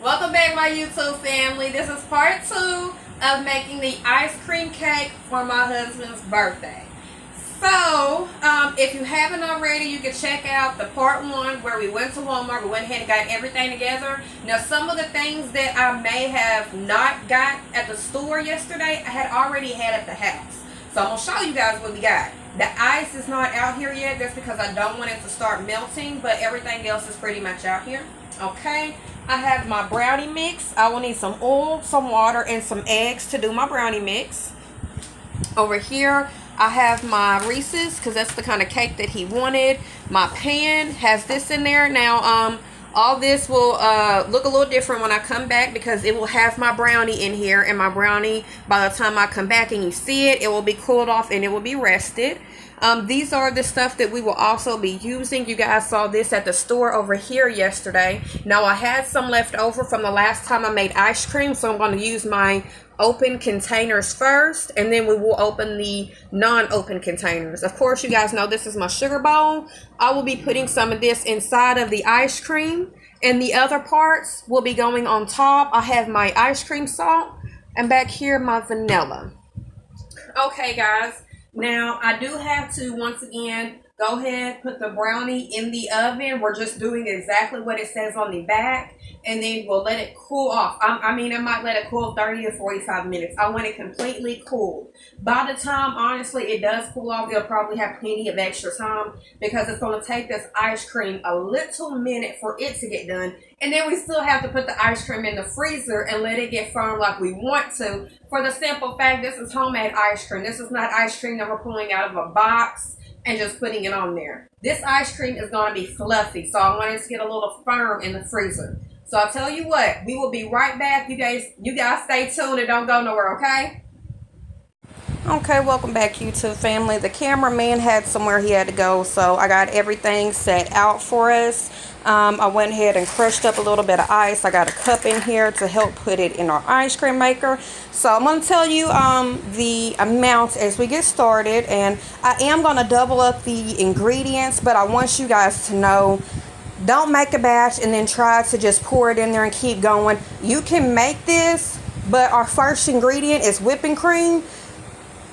Welcome back, my YouTube family. This is part 2 of making the ice cream cake for my husband's birthday. So, if you haven't already, you can check out the part 1 where we went to Walmart. We went ahead and got everything together. Now, some of the things that I may have not got at the store yesterday, I had already had at the house. So, I'm going to show you guys what we got. The ice is not out here yet. That's because I don't want it to start melting, but everything else is pretty much out here. Okay, I have my brownie mix. I will need some oil, some water, and some eggs to do my brownie mix. Over here, I have my Reese's because that's the kind of cake that he wanted. My pan has this in there. Now, all this will look a little different when I come back because it will have my brownie in here. And my brownie, by the time I come back and you see it, it will be cooled off and it will be rested. These are the stuff that we will also be using. You guys saw this at the store over here yesterday. Now, I had some left over from the last time I made ice cream, so I'm going to use my open containers first, and then we will open the non-open containers. Of course, you guys know this is my sugar bowl. I will be putting some of this inside of the ice cream, and the other parts will be going on top. I have my ice cream salt, and back here, my vanilla. Okay, guys. Now, I do have to, once again, go ahead, put the brownie in the oven. We're just doing exactly what it says on the back, and then we'll let it cool off. I might let it cool 30 to 45 minutes. I want it completely cool. By the time, honestly, it does cool off, it'll probably have plenty of extra time because it's going to take this ice cream a little minute for it to get done. And then we still have to put the ice cream in the freezer and let it get firm like we want to. For the simple fact, this is homemade ice cream. This is not ice cream that we're pulling out of a box and just putting it on there. This ice cream is going to be fluffy, so I want it to get a little firm in the freezer. So I'll tell you what, we will be right back. You guys stay tuned and don't go nowhere, okay? Okay, welcome back, YouTube family. The cameraman had somewhere he had to go, so I got everything set out for us. I went ahead and crushed up a little bit of ice. I got a cup in here to help put it in our ice cream maker. So I'm going to tell you the amounts as we get started. And I am going to double up the ingredients, but I want you guys to know, don't make a batch and then try to just pour it in there and keep going. You can make this, but our first ingredient is whipping cream.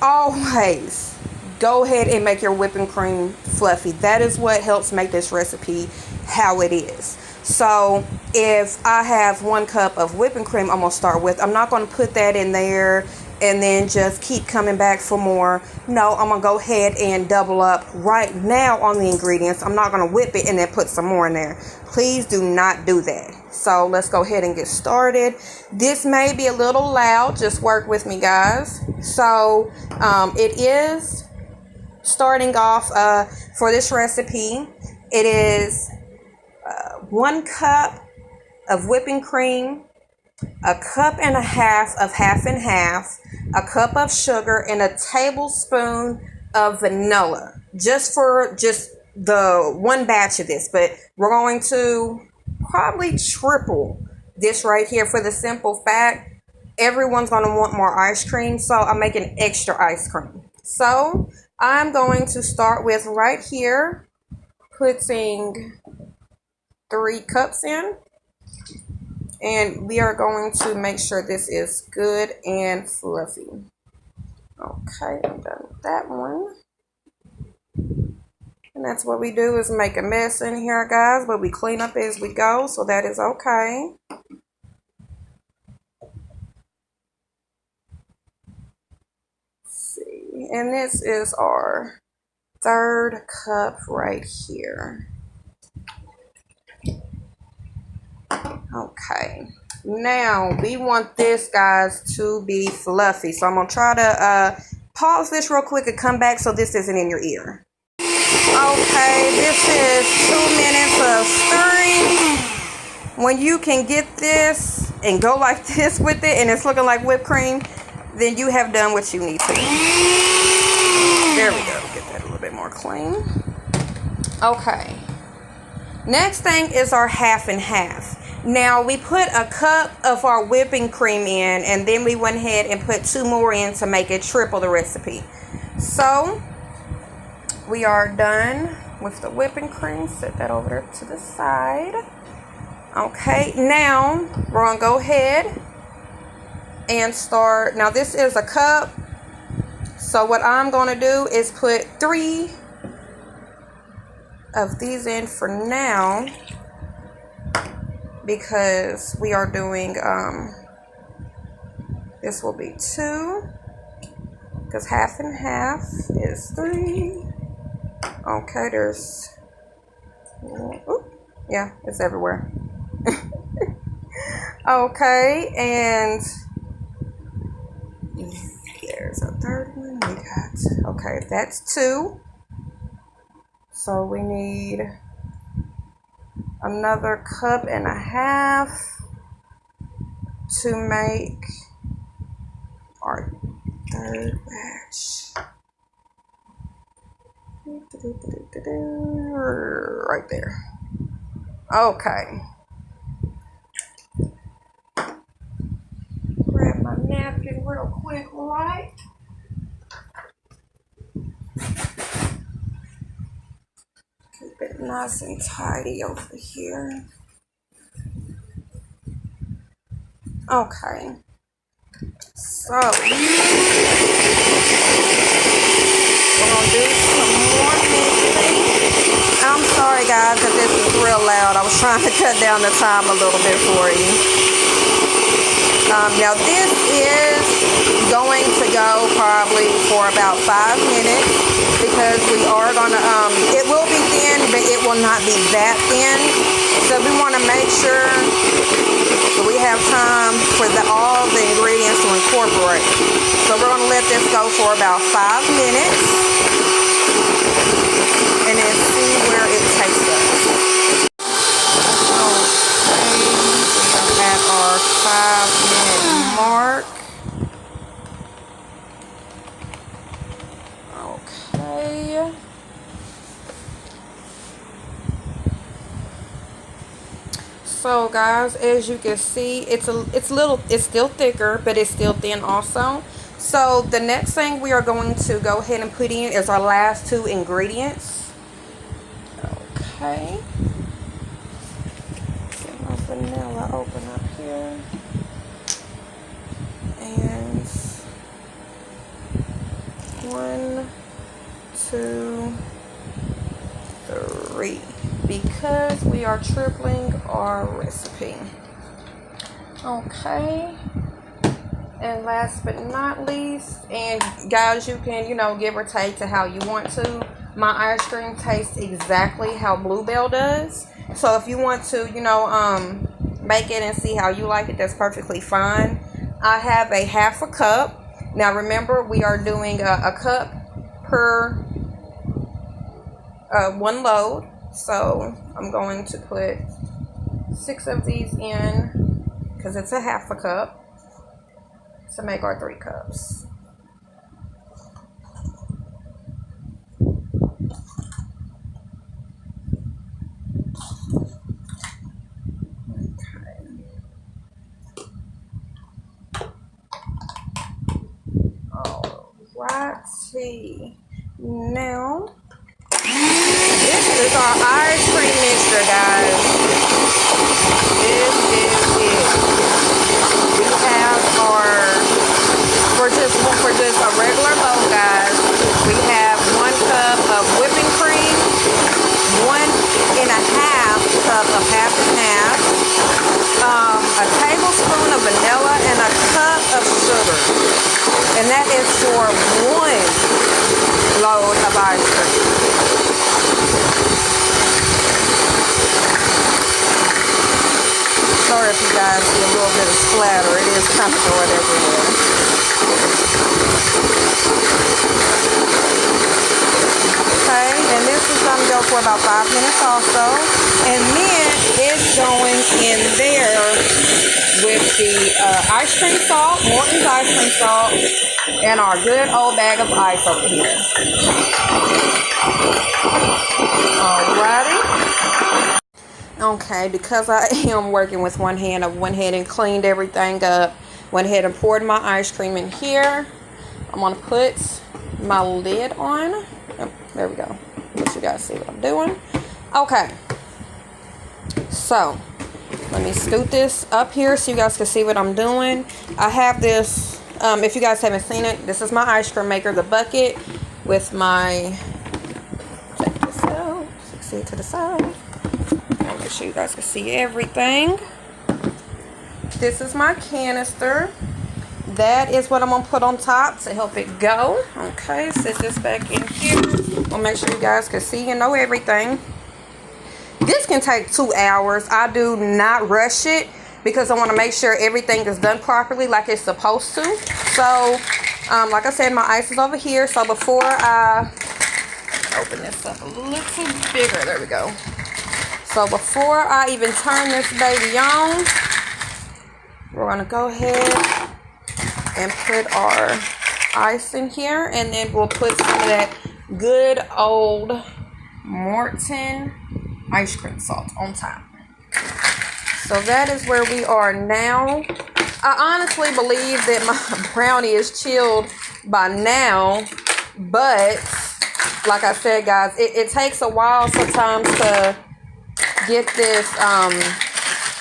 Always go ahead and make your whipping cream fluffy. That is what helps make this recipe how it is. So if I have 1 cup of whipping cream, I'm going to start with. I'm not going to put that in there and then just keep coming back for more. No, I'm going to go ahead and double up right now on the ingredients. I'm not going to whip it and then put some more in there. Please do not do that. So let's go ahead and get started. This may be a little loud. Just work with me, guys. So it is starting off for this recipe. It is 1 cup of whipping cream, 1.5 cups of half and half, 1 cup of sugar, and 1 tablespoon of vanilla. Just the 1 batch of this, but we're going to probably triple this right here for the simple fact everyone's going to want more ice cream, so I'm making extra ice cream. So I'm going to start with right here putting 3 cups in, and we are going to make sure this is good and fluffy. Okay, I'm done with that one. And that's what we do, is make a mess in here, guys, but we clean up as we go, so that is okay. Let's see, and this is our 3rd cup right here. Okay, now we want this, guys, to be fluffy, so I'm going to try to pause this real quick and come back so this isn't in your ear. Okay, this is 2 minutes of stirring. When you can get this and go like this with it and it's looking like whipped cream, then you have done what you need to do. There we go. Get that a little bit more clean. Okay. Next thing is our half and half. Now, we put 1 cup of our whipping cream in, and then we went ahead and put 2 more in to make it triple the recipe. So we are done with the whipping cream. Set that over there to the side. Okay, now we're gonna go ahead and start. Now this is a cup, so what I'm gonna do is put 3 of these in for now, because we are doing this will be 2, because half and half is 3. Okay, there's, ooh, yeah, it's everywhere. Okay, and there's a third one. We got, okay, that's 2. So we need another 1.5 cups to make our third batch. Right there. Okay. Grab my napkin real quick, right? Keep it nice and tidy over here. Okay. So we're gonna do some more mixing. I'm sorry guys if this is real loud. I was trying to cut down the time a little bit for you. Now this is going to go probably for about 5 minutes, because we are gonna it will be thin, but it will not be that thin. So we want to make sure that we have time for all the ingredients to incorporate. So we're gonna let this go for about 5 minutes and then see where it takes us. At our 5-minute mark. Okay. So guys, as you can see, it's still thicker, but it's still thin also. So the next thing we are going to go ahead and put in is our last 2 ingredients. Okay. Vanilla open up here, and 1, 2, 3, because we are tripling our recipe. Okay, and last but not least, and guys, you can, you know, give or take to how you want to. My ice cream tastes exactly how Bluebell does. So if you want to, you know, make it and see how you like it, that's perfectly fine. I have a 1/2 cup. Now remember, we are doing a cup per 1 load. So I'm going to put 6 of these in, because it's a 1/2 cup, to make our 3 cups. Righty. Now, this is our ice cream mixture, guys. This is it. We have our, for just a regular bowl, guys, we have 1 cup of whipping cream, 1.5 cup of half and half, a tablespoon of vanilla, and a cup of sugar. And that is for 1 load of ice cream. Sorry if you guys see a little bit of splatter. It is kind of going everywhere. Okay, and this is going to go for about 5 minutes also. And then it's going in there with the ice cream salt, Morton's ice cream salt, and our good old bag of ice over here. Alrighty. Okay, because I am working with one hand, I went ahead and cleaned everything up. Went ahead and poured my ice cream in here. I'm going to put my lid on. Oh, there we go. Let you guys see what I'm doing. Okay. So, Let me scoot this up here so you guys can see what I'm doing. I have this, if you guys haven't seen it, this is my ice cream maker, the bucket with my, check this out, see it to the side. I'll make sure you guys can see everything. This is my canister. That is what I'm going to put on top to help it go. Okay, set this back in here. I'll make sure you guys can see and know everything. This can take 2 hours. I do not rush it because I want to make sure everything is done properly like it's supposed to. So, like I said, my ice is over here. So before I open this up a little bigger, there we go. So before I even turn this baby on, we're going to go ahead and put our ice in here. And then we'll put some of that good old Morton ice cream salt on top. So that is where we are now. I honestly believe that my brownie is chilled by now, but like I said, guys, it takes a while sometimes to get this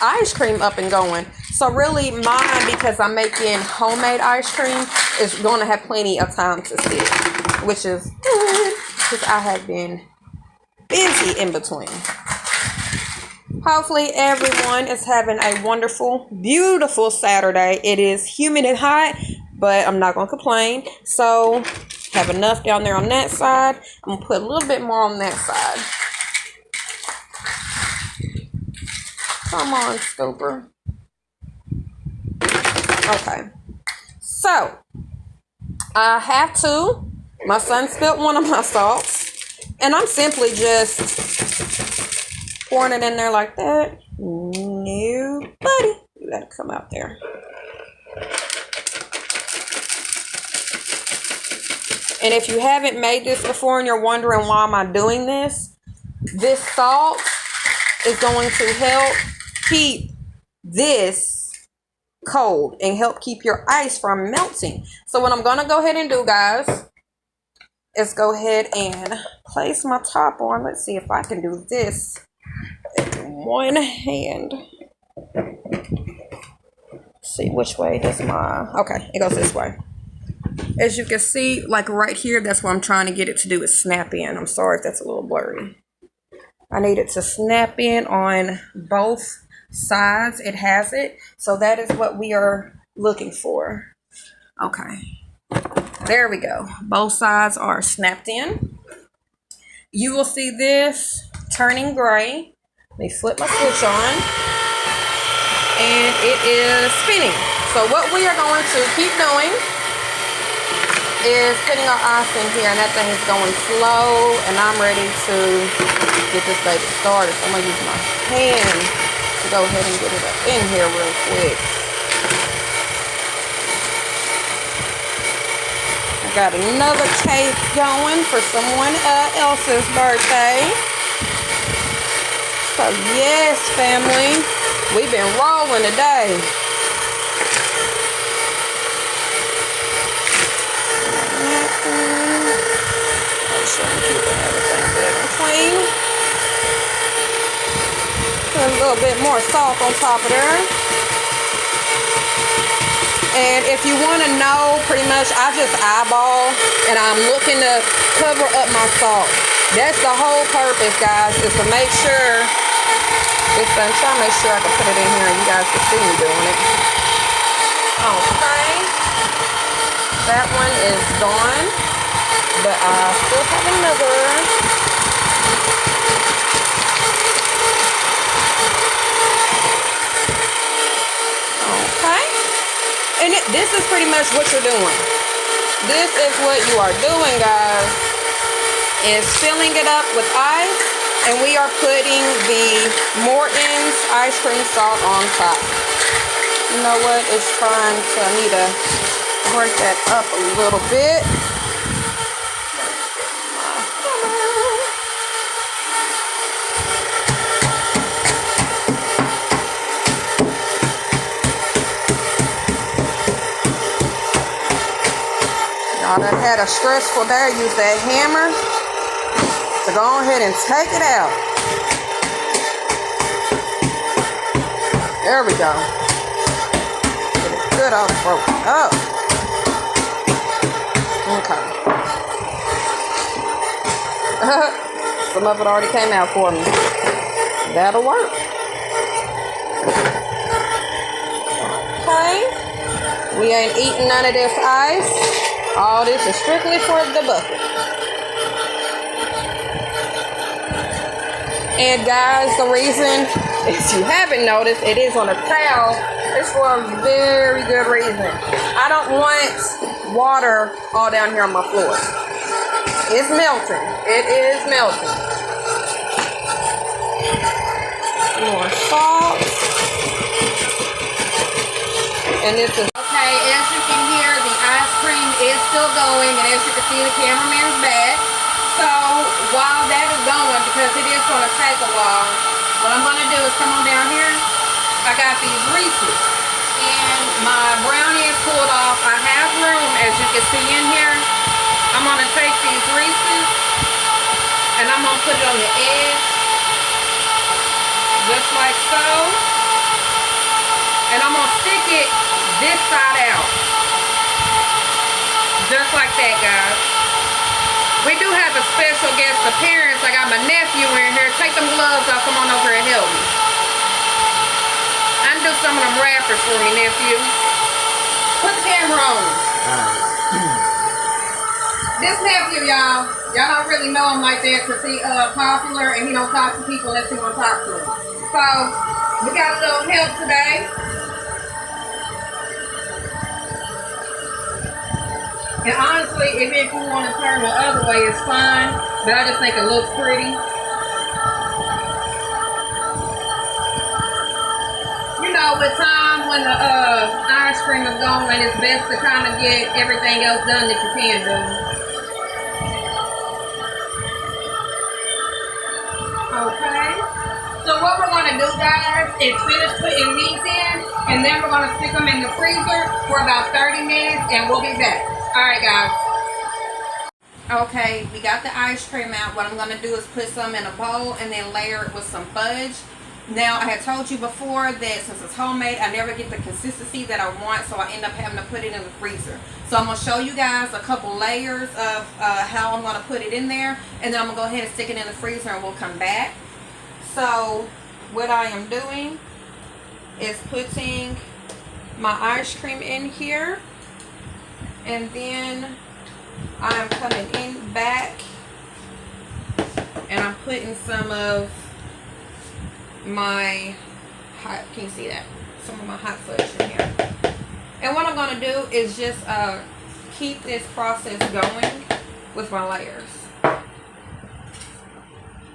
ice cream up and going. So really mine, because I'm making homemade ice cream, is going to have plenty of time to sit, which is good because I have been busy in between. Hopefully everyone is having a wonderful, beautiful Saturday. It is humid and hot, but I'm not going to complain. So have enough down there on that side. I'm going to put a little bit more on that side. Come on, scooper. Okay. So I have to. My son spilled one of my salts, and I'm simply just pouring it in there like that. No, buddy, you gotta come out there. And if you haven't made this before and you're wondering why am I doing this, this salt is going to help keep this cold and help keep your ice from melting. So what I'm gonna go ahead and do, guys, is go ahead and place my top on. Let's see if I can do this in one hand. Let's see which way does my, okay, it goes this way. As you can see, like right here, that's what I'm trying to get it to do, is snap in. I'm sorry if that's a little blurry. I need it to snap in on both sides. It has it. So that is what we are looking for. Okay. There we go. Both sides are snapped in. You will see this turning gray. Let me flip my switch on. And it is spinning. So what we are going to keep doing is putting our ice in here, and that thing is going slow, and I'm ready to get this baby started. So I'm going to use my hand to go ahead and get it up in here real quick. I got another cake going for someone else's birthday. So yes, family, we've been rolling today. Make sure I'm keeping everything good and clean. Put a little bit more salt on top of there. And if you want to know, pretty much I just eyeball and I'm looking to cover up my salt. That's the whole purpose, guys, is to make sure this, I'm trying to make sure I can put it in here and you guys can see me doing it. Okay. That one is gone, but I still have another. Okay. And this is pretty much what you're doing. This is what you are doing, guys, is filling it up with ice, and we are putting the Morton's ice cream salt on top. You know what? It's trying to, I need to break that up a little bit. Y'all done had a stressful day. Use that hammer to go ahead and take it out. There we go. Good old broken up. Okay. Some of it already came out for me. That'll work. Okay. We ain't eating none of this ice. All this is strictly for the bucket. And guys, the reason, if you haven't noticed, it is on a towel. It's for a very good reason. I don't want water all down here on my floor. It's melting. It is melting. More salt. And this is okay. As you can hear, the ice cream is still going, and as you can see, the cameraman's back. So while that is going, because it is going to take a while, what I'm going to do is come on down here. I got these Reese's, and my brownie is pulled off. I have room, as you can see in here. I'm going to take these Reese's, and I'm going to put it on the edge, just like so. And I'm going to stick it this side out. Just like that, guys. We do have a special guest appearance. I got my nephew in here. Take them gloves off. Come on over and help me. Undo some of them wrappers for me, nephew. Put the camera on. This nephew, y'all don't really know him like that because he popular and he don't talk to people unless you want to talk to him. So, we got a little help today. And honestly, if you want to turn the other way, it's fine. But I just think it looks pretty. You know, with time when the ice cream is going, it's best to kind of get everything else done that you can do. Okay. So what we're going to do, guys, is finish putting these in. And then we're going to stick them in the freezer for about 30 minutes. And we'll be back. Alright, guys. Okay, we got the ice cream out. What I'm going to do is put some in a bowl and then layer it with some fudge. Now, I had told you before that since it's homemade, I never get the consistency that I want, so I end up having to put it in the freezer. So I'm going to show you guys a couple layers of how I'm going to put it in there, and then I'm going to go ahead and stick it in the freezer and we'll come back. So, what I am doing is putting my ice cream in here. And then I'm coming in back and I'm putting some of my hot, can you see that? Some of my hot fudge in here. And what I'm going to do is just keep this process going with my layers.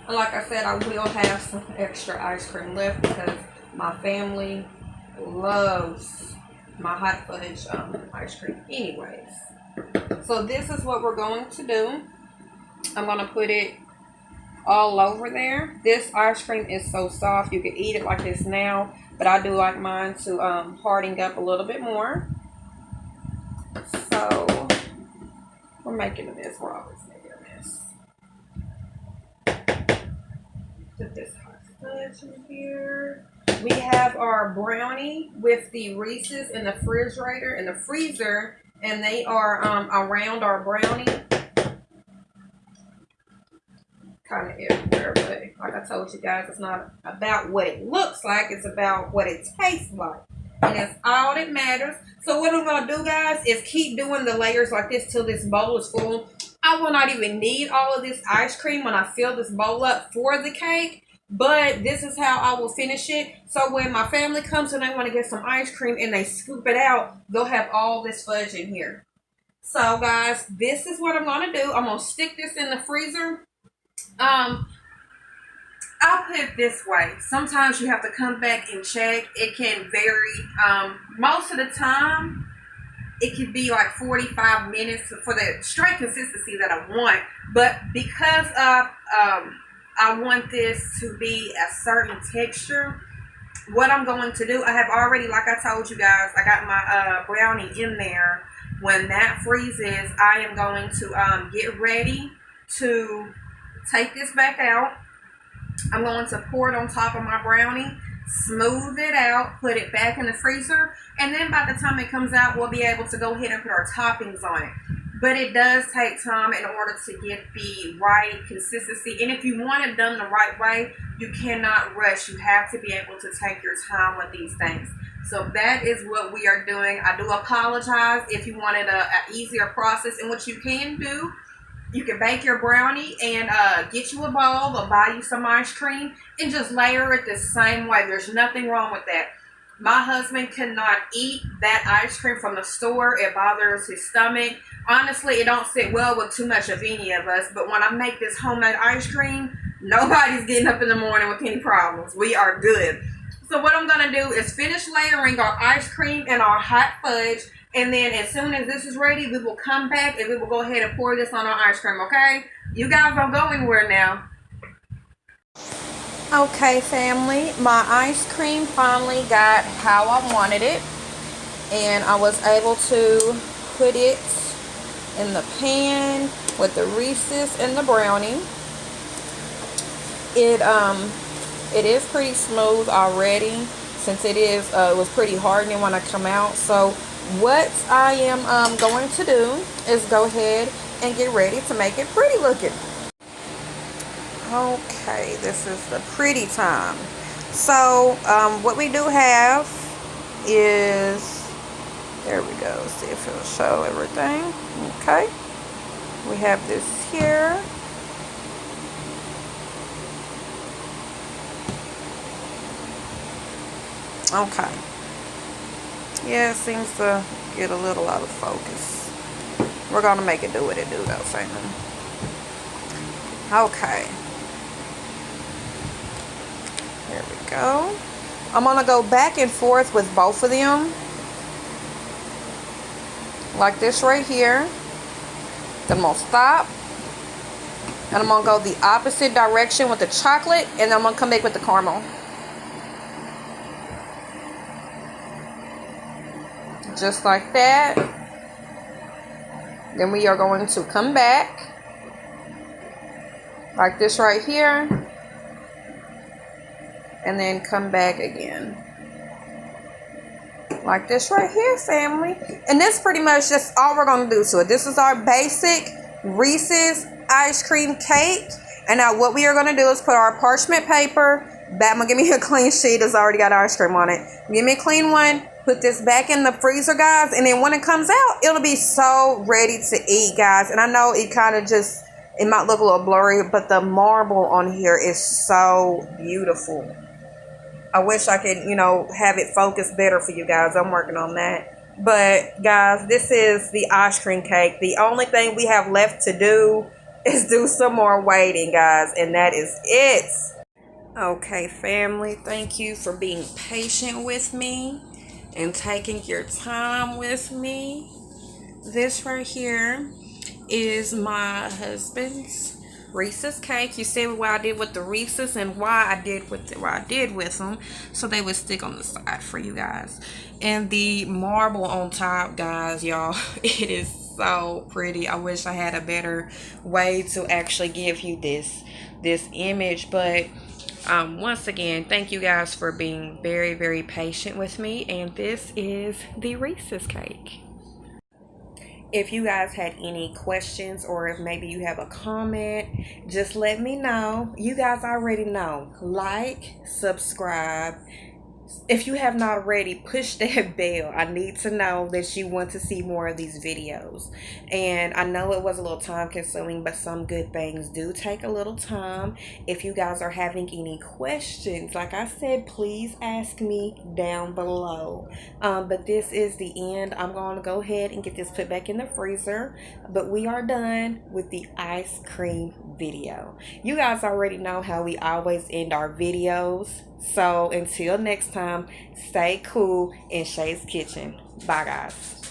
And like I said, I will have some extra ice cream left because my family loves my hot fudge ice cream anyways. So this is what we're going to do. I'm going to put it all over there. This ice cream is so soft you can eat it like this now, but I do like mine to harden up a little bit more. So we're making a mess. We're always making a mess. Put this hot fudge in here. We have our brownie with the Reese's in the refrigerator and the freezer, and they are around our brownie. Kind of everywhere, but like I told you guys, it's not about what it looks like, it's about what it tastes like. And that's all that matters. So what I'm going to do, guys, is keep doing the layers like this till this bowl is full. I will not even need all of this ice cream when I fill this bowl up for the cake. But this is how I will finish it. So when my family comes and they want to get some ice cream and they scoop it out, they'll have all this fudge in here. So guys, this is what I'm going to do. I'm going to stick this in the freezer. I'll put it this way. Sometimes you have to come back and check. It can vary. Most of the time, it could be like 45 minutes for the straight consistency that I want. But because of I want this to be a certain texture, what I'm going to do, I have already, like I told you guys, I got my brownie in there. When that freezes, I am going to get ready to take this back out. I'm going to pour it on top of my brownie, smooth it out, put it back in the freezer, and then by the time it comes out, we'll be able to go ahead and put our toppings on it. But it does take time in order to get the right consistency. And if you want it done the right way, you cannot rush. You have to be able to take your time with these things. So that is what we are doing. I do apologize if you wanted an easier process. And what you can do, you can bake your brownie and get you a bowl or buy you some ice cream and just layer it the same way. There's nothing wrong with that. My husband cannot eat that ice cream from the store. It bothers his stomach. Honestly, it don't sit well with too much of any of us. But when I make this homemade ice cream, nobody's getting up in the morning with any problems. We are good. So what I'm going to do is finish layering our ice cream and our hot fudge. And then as soon as this is ready, we will come back and we will go ahead and pour this on our ice cream, okay? You guys don't go anywhere now. Okay, family, my ice cream finally got how I wanted it. And I was able to put it in the pan with the Reese's and the brownie. It is pretty smooth already since it was pretty hardening when I come out. So what I am going to do is go ahead and get ready to make it pretty looking. Okay, this is the pretty time. So what we do have is, there we go, see if it'll show everything. Okay, we have this here. Okay, yeah, it seems to get a little out of focus. We're gonna make it do what it do though, family. Okay, there we go. I'm gonna go back and forth with both of them like this right here. Then I'm gonna stop and I'm gonna go the opposite direction with the chocolate, and then I'm gonna come back with the caramel. Just like that. Then we are going to come back like this right here, and then come back again like this right here, family. And this pretty much just all we're going to do to it. This is our basic Reese's ice cream cake. And now what we are going to do is put our parchment paper back. I'm going to give me a clean sheet that's already got ice cream on it. Give me a clean one. Put this back in the freezer, guys. And then when it comes out, it'll be so ready to eat, guys. And I know it kind of just, it might look a little blurry, but the marble on here is so beautiful. I wish I could, have it focused better for you guys. I'm working on that. But, guys, this is the ice cream cake. The only thing we have left to do is do some more waiting, guys. And that is it. Okay, family. Thank you for being patient with me and taking your time with me. This right here is my husband's Reese's cake. You see what I did with the Reese's and why I did with them, so they would stick on the side for you guys. And the marble on top, guys, y'all, it is so pretty. I wish I had a better way to actually give you this image, but once again, thank you guys for being very, very patient with me. And this is the Reese's cake. If you guys had any questions, or if maybe you have a comment, just let me know. You guys already know. Like, subscribe. If you have not already, push that bell. I need to know that you want to see more of these videos. And I know it was a little time consuming, but some good things do take a little time. If you guys are having any questions, like I said, please ask me down below. But this is the end. I'm going to go ahead and get this put back in the freezer. But we are done with the ice cream video. You guys already know how we always end our videos. So until next time, stay cool in Shay's Kitchen. Bye, guys.